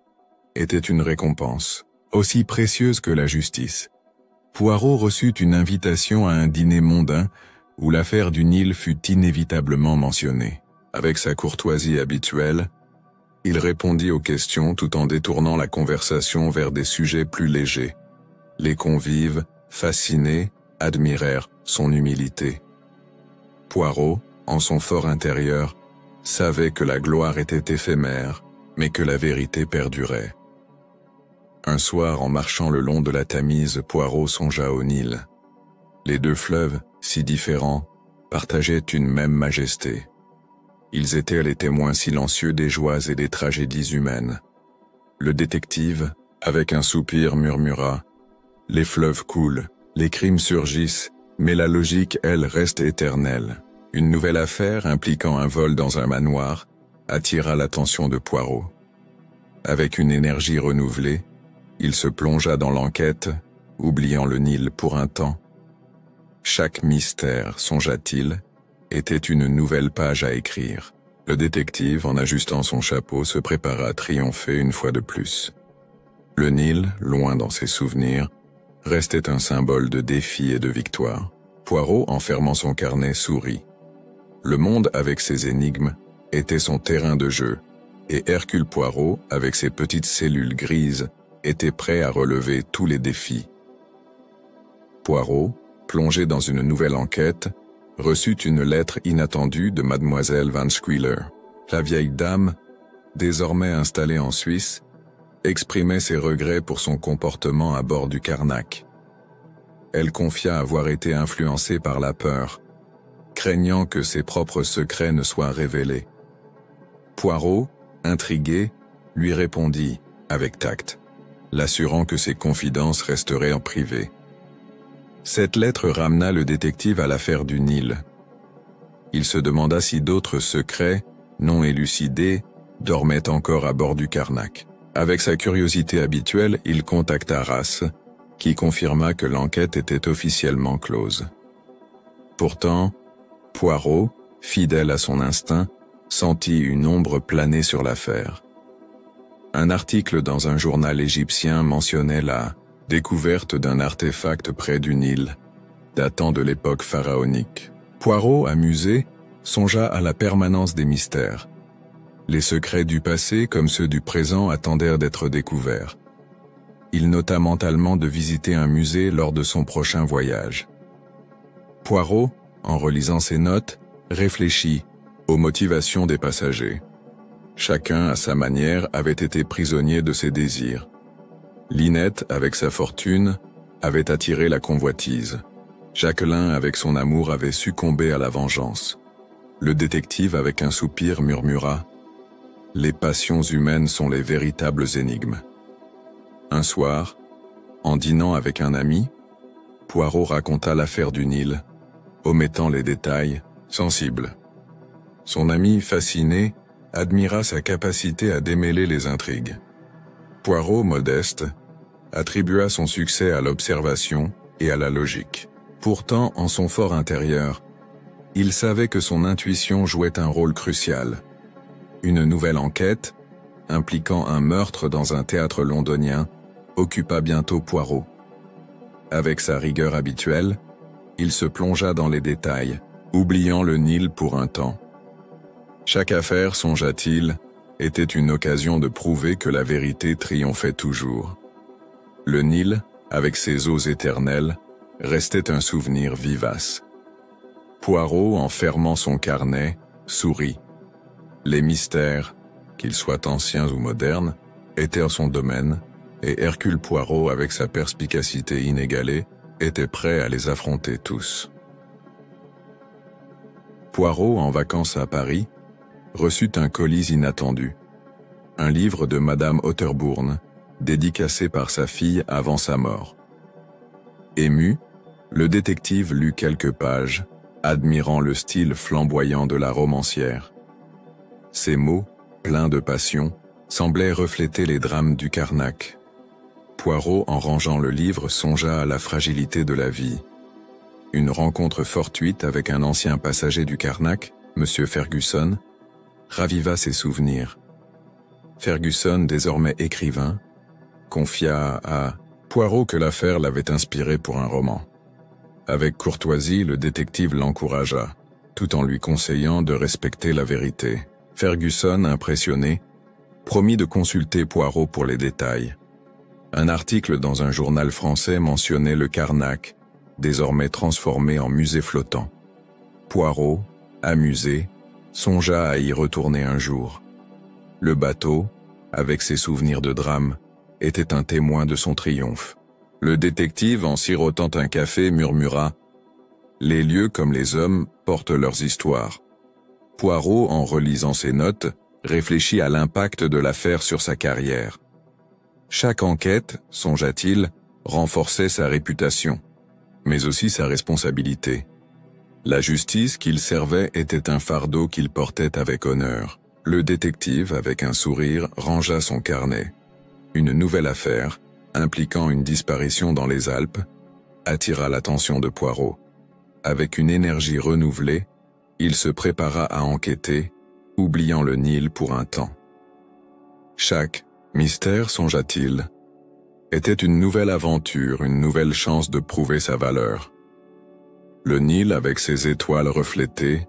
était une récompense, aussi précieuse que la justice. Poirot reçut une invitation à un dîner mondain où l'affaire du Nil fut inévitablement mentionnée. Avec sa courtoisie habituelle, il répondit aux questions tout en détournant la conversation vers des sujets plus légers. Les convives, fascinés, admirèrent son humilité. Poirot, en son fort intérieur, savait que la gloire était éphémère, mais que la vérité perdurait. Un soir, en marchant le long de la Tamise, Poirot songea au Nil. Les deux fleuves, si différents, partageaient une même majesté. Ils étaient les témoins silencieux des joies et des tragédies humaines. Le détective, avec un soupir, murmura « Les fleuves coulent, les crimes surgissent, mais la logique, elle, reste éternelle. » Une nouvelle affaire, impliquant un vol dans un manoir, attira l'attention de Poirot. Avec une énergie renouvelée, il se plongea dans l'enquête, oubliant le Nil pour un temps. Chaque mystère, songea-t-il, était une nouvelle page à écrire. Le détective, en ajustant son chapeau, se prépara à triompher une fois de plus. Le Nil, loin dans ses souvenirs, restait un symbole de défi et de victoire. Poirot, en fermant son carnet, sourit. Le monde, avec ses énigmes, était son terrain de jeu, et Hercule Poirot, avec ses petites cellules grises, était prêt à relever tous les défis. Poirot, plongé dans une nouvelle enquête, reçut une lettre inattendue de Mademoiselle Van Squeeler. La vieille dame, désormais installée en Suisse, exprimait ses regrets pour son comportement à bord du Carnac. Elle confia avoir été influencée par la peur, craignant que ses propres secrets ne soient révélés. Poirot, intrigué, lui répondit, avec tact, l'assurant que ses confidences resteraient en privé. Cette lettre ramena le détective à l'affaire du Nil. Il se demanda si d'autres secrets, non élucidés, dormaient encore à bord du Carnac. Avec sa curiosité habituelle, il contacta Race, qui confirma que l'enquête était officiellement close. Pourtant, Poirot, fidèle à son instinct, sentit une ombre planer sur l'affaire. Un article dans un journal égyptien mentionnait la découverte d'un artefact près du Nil, datant de l'époque pharaonique. Poirot, amusé, songea à la permanence des mystères. Les secrets du passé comme ceux du présent attendèrent d'être découverts. Il nota mentalement de visiter un musée lors de son prochain voyage. Poirot, en relisant ses notes, réfléchit aux motivations des passagers. Chacun, à sa manière, avait été prisonnier de ses désirs. Linette, avec sa fortune, avait attiré la convoitise. Jacqueline, avec son amour, avait succombé à la vengeance. Le détective, avec un soupir, murmura « Les passions humaines sont les véritables énigmes. » Un soir, en dînant avec un ami, Poirot raconta l'affaire du Nil, omettant les détails sensibles. Son ami, fasciné, admira sa capacité à démêler les intrigues. Poirot, modeste, attribua son succès à l'observation et à la logique. Pourtant, en son fort intérieur, il savait que son intuition jouait un rôle crucial. Une nouvelle enquête, impliquant un meurtre dans un théâtre londonien, occupa bientôt Poirot. Avec sa rigueur habituelle, il se plongea dans les détails, oubliant le Nil pour un temps. Chaque affaire, songea-t-il, était une occasion de prouver que la vérité triomphait toujours. Le Nil, avec ses eaux éternelles, restait un souvenir vivace. Poirot, en fermant son carnet, sourit. Les mystères, qu'ils soient anciens ou modernes, étaient en son domaine, et Hercule Poirot, avec sa perspicacité inégalée, était prêt à les affronter tous. Poirot, en vacances à Paris, reçut un colis inattendu. Un livre de Madame Otterbourne, dédicacé par sa fille avant sa mort. Ému, le détective lut quelques pages, admirant le style flamboyant de la romancière. Ces mots, pleins de passion, semblaient refléter les drames du Carnac. Poirot, en rangeant le livre, songea à la fragilité de la vie. Une rencontre fortuite avec un ancien passager du Carnac, M. Fergusson, raviva ses souvenirs. Fergusson, désormais écrivain, confia à Poirot que l'affaire l'avait inspiré pour un roman. Avec courtoisie, le détective l'encouragea, tout en lui conseillant de respecter la vérité. Fergusson, impressionné, promit de consulter Poirot pour les détails. Un article dans un journal français mentionnait le Carnac, désormais transformé en musée flottant. Poirot, amusé, songea à y retourner un jour. Le bateau, avec ses souvenirs de drame, était un témoin de son triomphe. Le détective, en sirotant un café, murmura « Les lieux comme les hommes portent leurs histoires ». Poirot, en relisant ses notes, réfléchit à l'impact de l'affaire sur sa carrière. Chaque enquête, songea-t-il, renforçait sa réputation, mais aussi sa responsabilité. La justice qu'il servait était un fardeau qu'il portait avec honneur. Le détective, avec un sourire, rangea son carnet. Une nouvelle affaire, impliquant une disparition dans les Alpes, attira l'attention de Poirot. Avec une énergie renouvelée, il se prépara à enquêter, oubliant le Nil pour un temps. Chaque mystère, songea-t-il, était une nouvelle aventure, une nouvelle chance de prouver sa valeur. Le Nil, avec ses étoiles reflétées,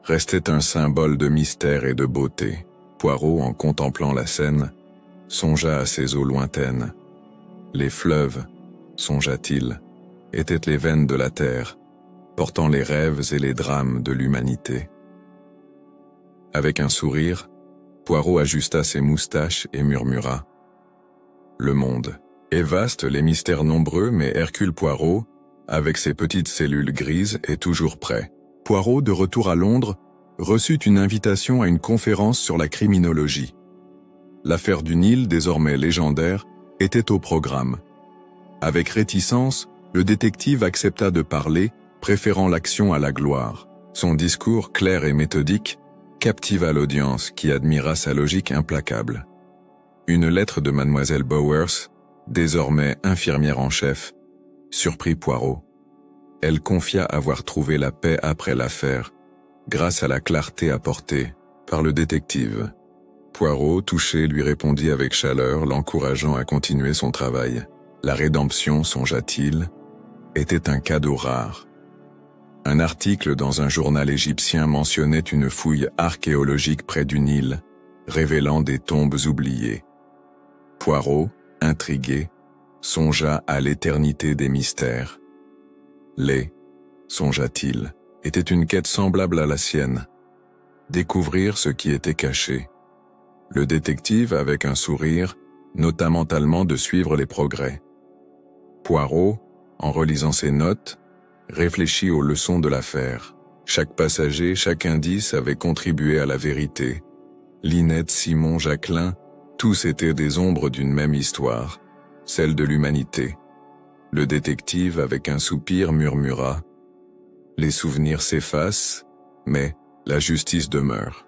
restait un symbole de mystère et de beauté. Poirot, en contemplant la scène, songea à ses eaux lointaines. Les fleuves, songea-t-il, étaient les veines de la terre, portant les rêves et les drames de l'humanité. Avec un sourire, Poirot ajusta ses moustaches et murmura « Le monde est vaste, les mystères nombreux, mais Hercule Poirot, avec ses petites cellules grises, est toujours prêt. » Poirot, de retour à Londres, reçut une invitation à une conférence sur la criminologie. L'affaire du Nil, désormais légendaire, était au programme. Avec réticence, le détective accepta de parler, préférant l'action à la gloire. Son discours, clair et méthodique, captiva l'audience qui admira sa logique implacable. Une lettre de mademoiselle Bowers, désormais infirmière en chef, surprit Poirot. Elle confia avoir trouvé la paix après l'affaire, grâce à la clarté apportée par le détective. Poirot, touché, lui répondit avec chaleur, l'encourageant à continuer son travail. La rédemption, songea-t-il, était un cadeau rare. Un article dans un journal égyptien mentionnait une fouille archéologique près du Nil, révélant des tombes oubliées. Poirot, intrigué, songea à l'éternité des mystères. Songea-t-il, était une quête semblable à la sienne. Découvrir ce qui était caché. Le détective, avec un sourire, nota mentalement de suivre les progrès. Poirot, en relisant ses notes, réfléchit aux leçons de l'affaire. Chaque passager, chaque indice avait contribué à la vérité. Linette, Simon, Jacqueline, tous étaient des ombres d'une même histoire, celle de l'humanité. Le détective, avec un soupir, murmura « Les souvenirs s'effacent, mais la justice demeure ».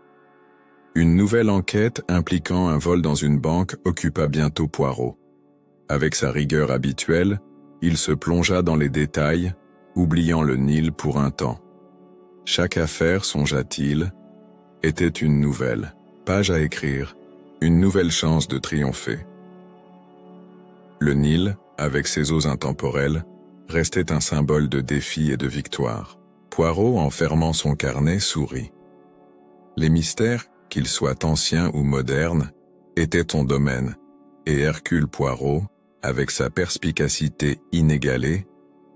Une nouvelle enquête impliquant un vol dans une banque occupa bientôt Poirot. Avec sa rigueur habituelle, il se plongea dans les détails, oubliant le Nil pour un temps. Chaque affaire, songea-t-il, était une nouvelle page à écrire, une nouvelle chance de triompher. Le Nil, avec ses eaux intemporelles, restait un symbole de défi et de victoire. Poirot, en fermant son carnet, sourit. Les mystères, qu'ils soient anciens ou modernes, étaient ton domaine, et Hercule Poirot, avec sa perspicacité inégalée,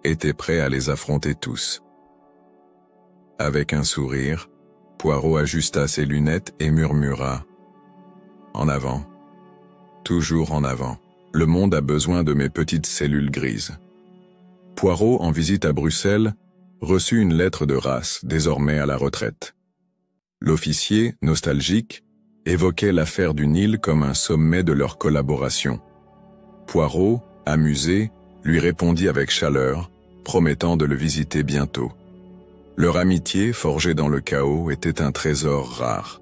était prêt à les affronter tous. Avec un sourire, Poirot ajusta ses lunettes et murmura « En avant, toujours en avant ». Le monde a besoin de mes petites cellules grises. Poirot, en visite à Bruxelles, reçut une lettre de Race, désormais à la retraite. L'officier, nostalgique, évoquait l'affaire du Nil comme un sommet de leur collaboration. Poirot, amusé, lui répondit avec chaleur, promettant de le visiter bientôt. Leur amitié, forgée dans le chaos, était un trésor rare.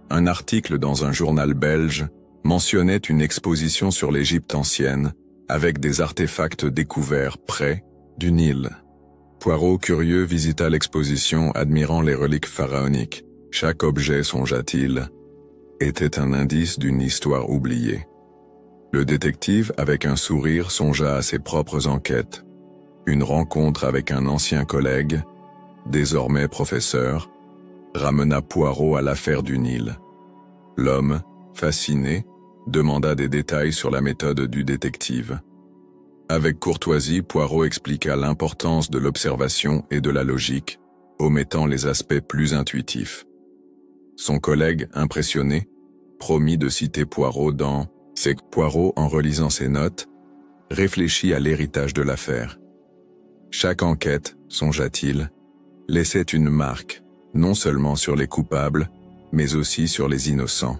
Un article dans un journal belge mentionnait une exposition sur l'Égypte ancienne, avec des artefacts découverts près du Nil. Poirot, curieux, visita l'exposition admirant les reliques pharaoniques. Chaque objet, songea-t-il, était un indice d'une histoire oubliée. Le détective, avec un sourire, songea à ses propres enquêtes. Une rencontre avec un ancien collègue, désormais professeur, ramena Poirot à l'affaire du Nil. L'homme, fasciné, demanda des détails sur la méthode du détective. Avec courtoisie, Poirot expliqua l'importance de l'observation et de la logique, omettant les aspects plus intuitifs. Son collègue, impressionné, promit de citer Poirot dans ses Poirot, en relisant ses notes, réfléchit à l'héritage de l'affaire. Chaque enquête, songea-t-il, laissait une marque, non seulement sur les coupables, mais aussi sur les innocents.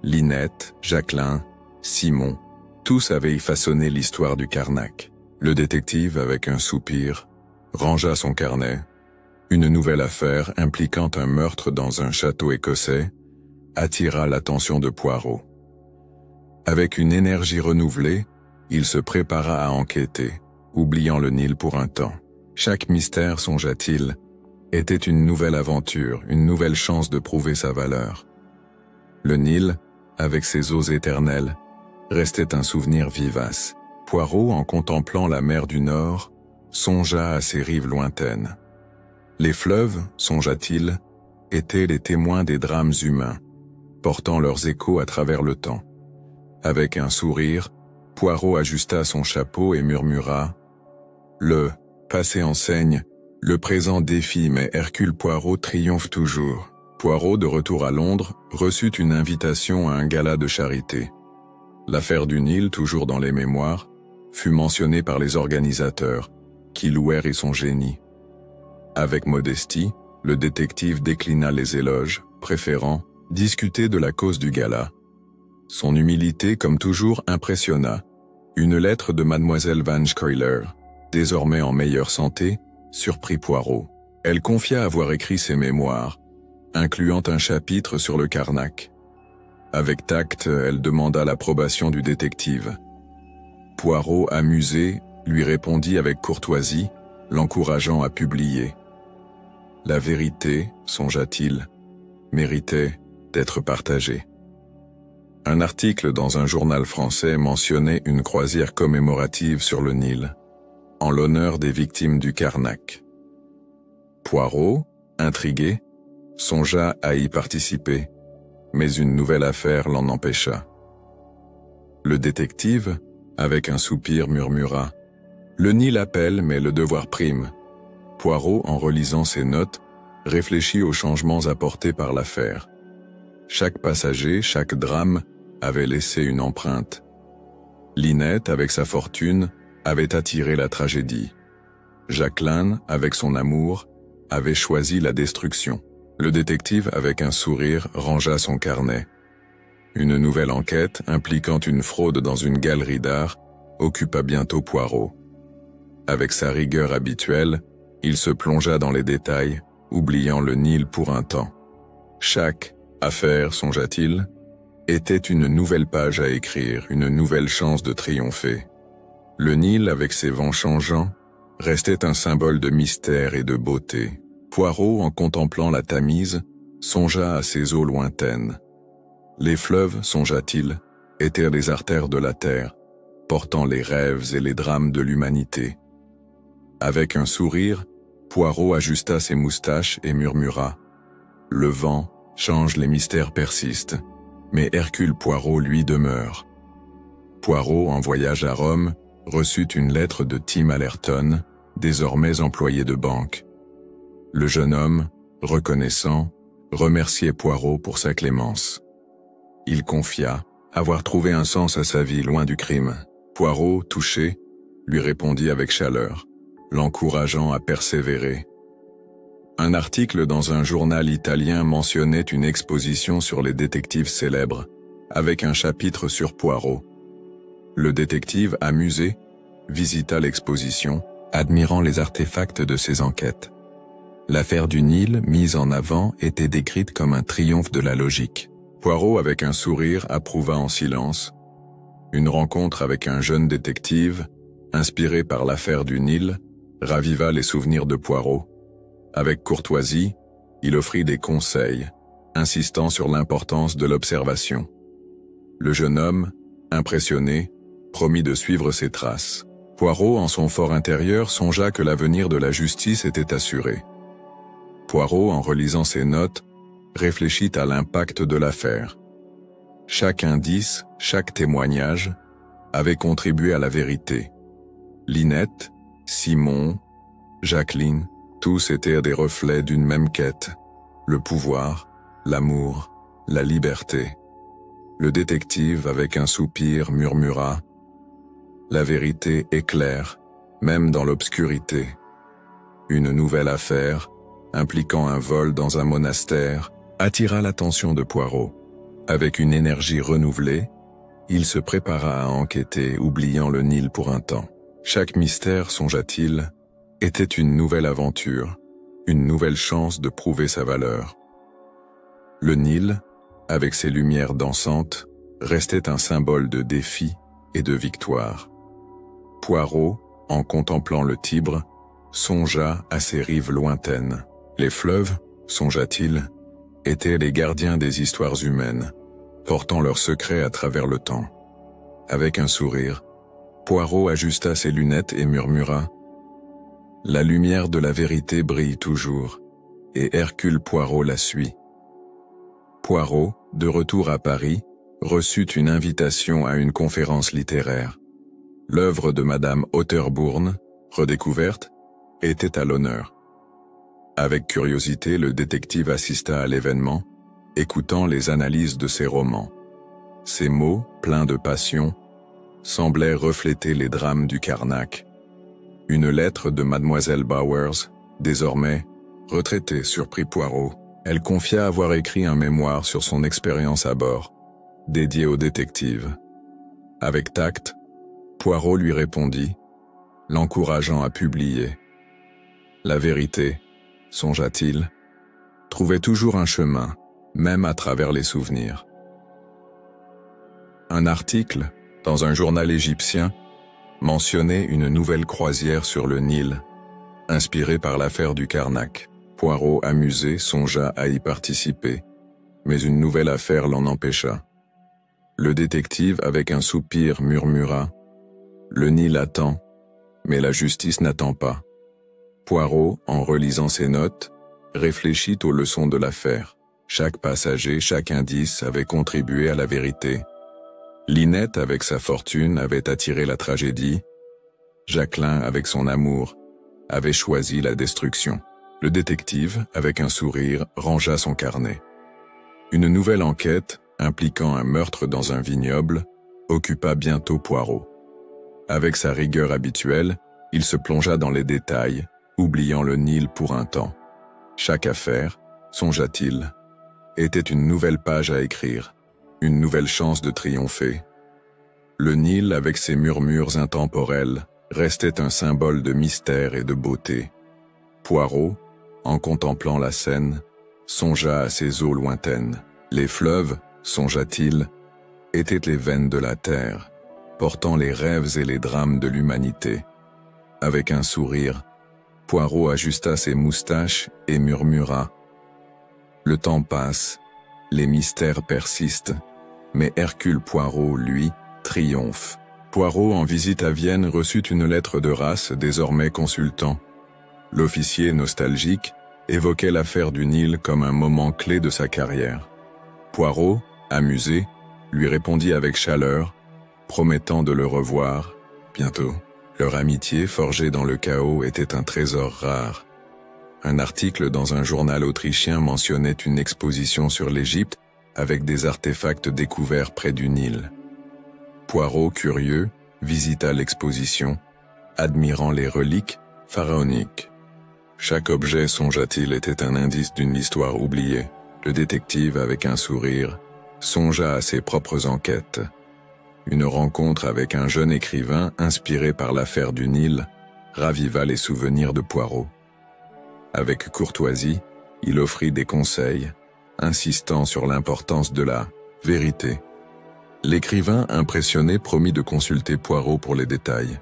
Linette, Jacqueline, Simon, tous avaient façonné l'histoire du Carnac. Le détective, avec un soupir, rangea son carnet. Une nouvelle affaire impliquant un meurtre dans un château écossais attira l'attention de Poirot. Avec une énergie renouvelée, il se prépara à enquêter, oubliant le Nil pour un temps. Chaque mystère, songea-t-il, était une nouvelle aventure, une nouvelle chance de prouver sa valeur. Le Nil, avec ses eaux éternelles, restait un souvenir vivace. Poirot, en contemplant la mer du Nord, songea à ses rives lointaines. Les fleuves, songea-t-il, étaient les témoins des drames humains, portant leurs échos à travers le temps. Avec un sourire, Poirot ajusta son chapeau et murmura « Le passé enseigne, le présent défie, mais Hercule Poirot triomphe toujours. » Poirot, de retour à Londres, reçut une invitation à un gala de charité. L'affaire du Nil, toujours dans les mémoires, fut mentionnée par les organisateurs, qui louèrent son génie. Avec modestie, le détective déclina les éloges, préférant discuter de la cause du gala. Son humilité, comme toujours, impressionna. Une lettre de mademoiselle Van Schuyler, désormais en meilleure santé, surprit Poirot. Elle confia avoir écrit ses mémoires, incluant un chapitre sur le Carnac. Avec tact, elle demanda l'approbation du détective. Poirot, amusé, lui répondit avec courtoisie, l'encourageant à publier. La vérité, songea-t-il, méritait d'être partagée. Un article dans un journal français mentionnait une croisière commémorative sur le Nil, en l'honneur des victimes du Carnac. Poirot, intrigué, songea à y participer, mais une nouvelle affaire l'en empêcha. Le détective, avec un soupir, murmura « Le Nil appelle, mais le devoir prime. » Poirot, en relisant ses notes, réfléchit aux changements apportés par l'affaire. Chaque passager, chaque drame, avait laissé une empreinte. Linette, avec sa fortune, avait attiré la tragédie. Jacqueline, avec son amour, avait choisi la destruction. Le détective, avec un sourire, rangea son carnet. Une nouvelle enquête, impliquant une fraude dans une galerie d'art, occupa bientôt Poirot. Avec sa rigueur habituelle, il se plongea dans les détails, oubliant le Nil pour un temps. Chaque affaire, songea-t-il, était une nouvelle page à écrire, une nouvelle chance de triompher. Le Nil, avec ses vents changeants, restait un symbole de mystère et de beauté. Poirot, en contemplant la Tamise, songea à ses eaux lointaines. Les fleuves, songea-t-il, étaient les artères de la terre, portant les rêves et les drames de l'humanité. Avec un sourire, Poirot ajusta ses moustaches et murmura « Le vent change, les mystères persistent, mais Hercule Poirot, lui, demeure. » Poirot, en voyage à Rome, reçut une lettre de Tim Allerton, désormais employé de banque. Le jeune homme, reconnaissant, remerciait Poirot pour sa clémence. Il confia, avoir trouvé un sens à sa vie loin du crime. Poirot, touché, lui répondit avec chaleur, l'encourageant à persévérer. Un article dans un journal italien mentionnait une exposition sur les détectives célèbres, avec un chapitre sur Poirot. Le détective, amusé, visita l'exposition, admirant les artefacts de ses enquêtes. L'affaire du Nil, mise en avant, était décrite comme un triomphe de la logique. Poirot, avec un sourire, approuva en silence. Une rencontre avec un jeune détective, inspiré par l'affaire du Nil, raviva les souvenirs de Poirot. Avec courtoisie, il offrit des conseils, insistant sur l'importance de l'observation. Le jeune homme, impressionné, promit de suivre ses traces. Poirot, en son fort intérieur, songea que l'avenir de la justice était assuré. Poirot, en relisant ses notes, réfléchit à l'impact de l'affaire. Chaque indice, chaque témoignage, avait contribué à la vérité. Lynette, Simon, Jacqueline, tous étaient des reflets d'une même quête, le pouvoir, l'amour, la liberté. Le détective, avec un soupir, murmura « La vérité est claire, même dans l'obscurité. » Une nouvelle affaire, impliquant un vol dans un monastère, attira l'attention de Poirot. Avec une énergie renouvelée, il se prépara à enquêter, oubliant le Nil pour un temps. Chaque mystère, songea-t-il, était une nouvelle aventure, une nouvelle chance de prouver sa valeur. Le Nil, avec ses lumières dansantes, restait un symbole de défi et de victoire. Poirot, en contemplant le Tibre, songea à ses rives lointaines. Les fleuves, songea-t-il, étaient les gardiens des histoires humaines, portant leurs secrets à travers le temps. Avec un sourire, Poirot ajusta ses lunettes et murmura « La lumière de la vérité brille toujours, et Hercule Poirot la suit. » Poirot, de retour à Paris, reçut une invitation à une conférence littéraire. L'œuvre de Madame Otterbourne, redécouverte, était à l'honneur. Avec curiosité, le détective assista à l'événement, écoutant les analyses de ses romans. Ses mots, pleins de passion, semblaient refléter les drames du Carnac. Une lettre de Mademoiselle Bowers, désormais retraitée, surprit Poirot. Elle confia avoir écrit un mémoire sur son expérience à bord, dédié au détective. Avec tact, Poirot lui répondit, l'encourageant à publier. La vérité, songea-t-il, trouvait toujours un chemin, même à travers les souvenirs. Un article, dans un journal égyptien, mentionnait une nouvelle croisière sur le Nil, inspirée par l'affaire du Carnac. Poirot, amusé, songea à y participer, mais une nouvelle affaire l'en empêcha. Le détective, avec un soupir, murmura « Le Nil attend, mais la justice n'attend pas. » Poirot, en relisant ses notes, réfléchit aux leçons de l'affaire. Chaque passager, chaque indice avait contribué à la vérité. Lynette, avec sa fortune, avait attiré la tragédie. Jacqueline, avec son amour, avait choisi la destruction. Le détective, avec un sourire, rangea son carnet. Une nouvelle enquête, impliquant un meurtre dans un vignoble, occupa bientôt Poirot. Avec sa rigueur habituelle, il se plongea dans les détails, oubliant le Nil pour un temps. Chaque affaire, songea-t-il, était une nouvelle page à écrire, une nouvelle chance de triompher. Le Nil, avec ses murmures intemporels, restait un symbole de mystère et de beauté. Poirot, en contemplant la Seine, songea à ses eaux lointaines. Les fleuves, songea-t-il, étaient les veines de la terre, portant les rêves et les drames de l'humanité. Avec un sourire, Poirot ajusta ses moustaches et murmura « Le temps passe, les mystères persistent, mais Hercule Poirot, lui, triomphe. » Poirot, en visite à Vienne, reçut une lettre de Race, désormais consultant. L'officier nostalgique évoquait l'affaire du Nil comme un moment clé de sa carrière. Poirot, amusé, lui répondit avec chaleur, promettant de le revoir bientôt. Leur amitié, forgée dans le chaos, était un trésor rare. Un article dans un journal autrichien mentionnait une exposition sur l'Égypte, avec des artefacts découverts près du Nil. Poirot, curieux, visita l'exposition, admirant les reliques pharaoniques. Chaque objet, songea-t-il, était un indice d'une histoire oubliée. Le détective, avec un sourire, songea à ses propres enquêtes. Une rencontre avec un jeune écrivain inspiré par l'affaire du Nil raviva les souvenirs de Poirot. Avec courtoisie, il offrit des conseils, insistant sur l'importance de la vérité. L'écrivain, impressionné, promit de consulter Poirot pour les détails.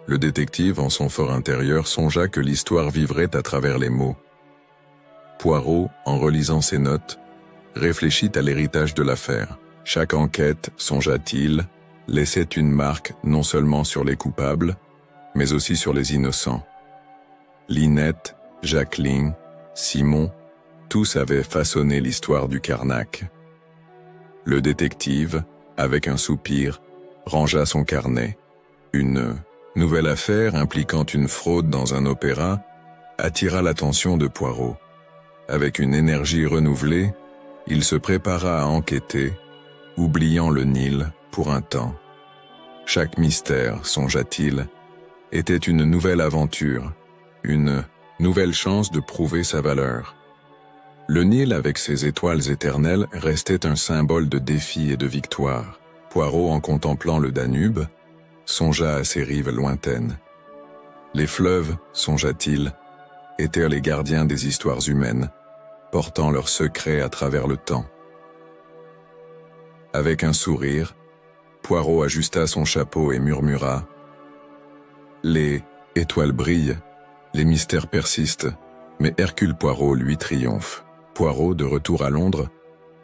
Le détective, en son fort intérieur, songea que l'histoire vivrait à travers les mots. Poirot, en relisant ses notes, réfléchit à l'héritage de l'affaire. Chaque enquête, songea-t-il, laissait une marque non seulement sur les coupables, mais aussi sur les innocents. Linette, Jacqueline, Simon, tous avaient façonné l'histoire du Carnac. Le détective, avec un soupir, rangea son carnet. Une nouvelle affaire impliquant une fraude dans un opéra attira l'attention de Poirot. Avec une énergie renouvelée, il se prépara à enquêter, oubliant le Nil pour un temps. Chaque mystère, songea-t-il, était une nouvelle aventure, une nouvelle chance de prouver sa valeur. Le Nil, avec ses étoiles éternelles, restait un symbole de défi et de victoire. Poirot, en contemplant le Danube, songea à ses rives lointaines. Les fleuves, songea-t-il, étaient les gardiens des histoires humaines, portant leurs secrets à travers le temps. Avec un sourire, Poirot ajusta son chapeau et murmura « Les étoiles brillent, les mystères persistent, mais Hercule Poirot, lui, triomphe. » Poirot, de retour à Londres,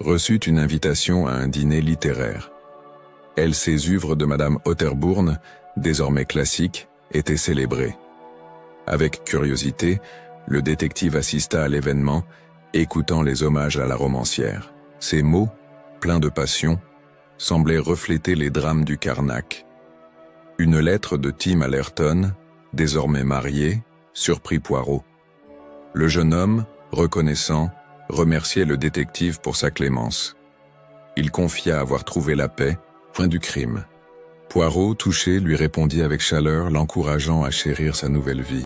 reçut une invitation à un dîner littéraire. Ses œuvres de Madame Otterbourne, désormais classiques, étaient célébrées. Avec curiosité, le détective assista à l'événement, écoutant les hommages à la romancière. Ses mots, pleins de passion, semblaient refléter les drames du Carnac. Une lettre de Tim Allerton, désormais marié, surprit Poirot. Le jeune homme, reconnaissant, remerciait le détective pour sa clémence. Il confia avoir trouvé la paix, fin du crime. Poirot, touché, lui répondit avec chaleur, l'encourageant à chérir sa nouvelle vie.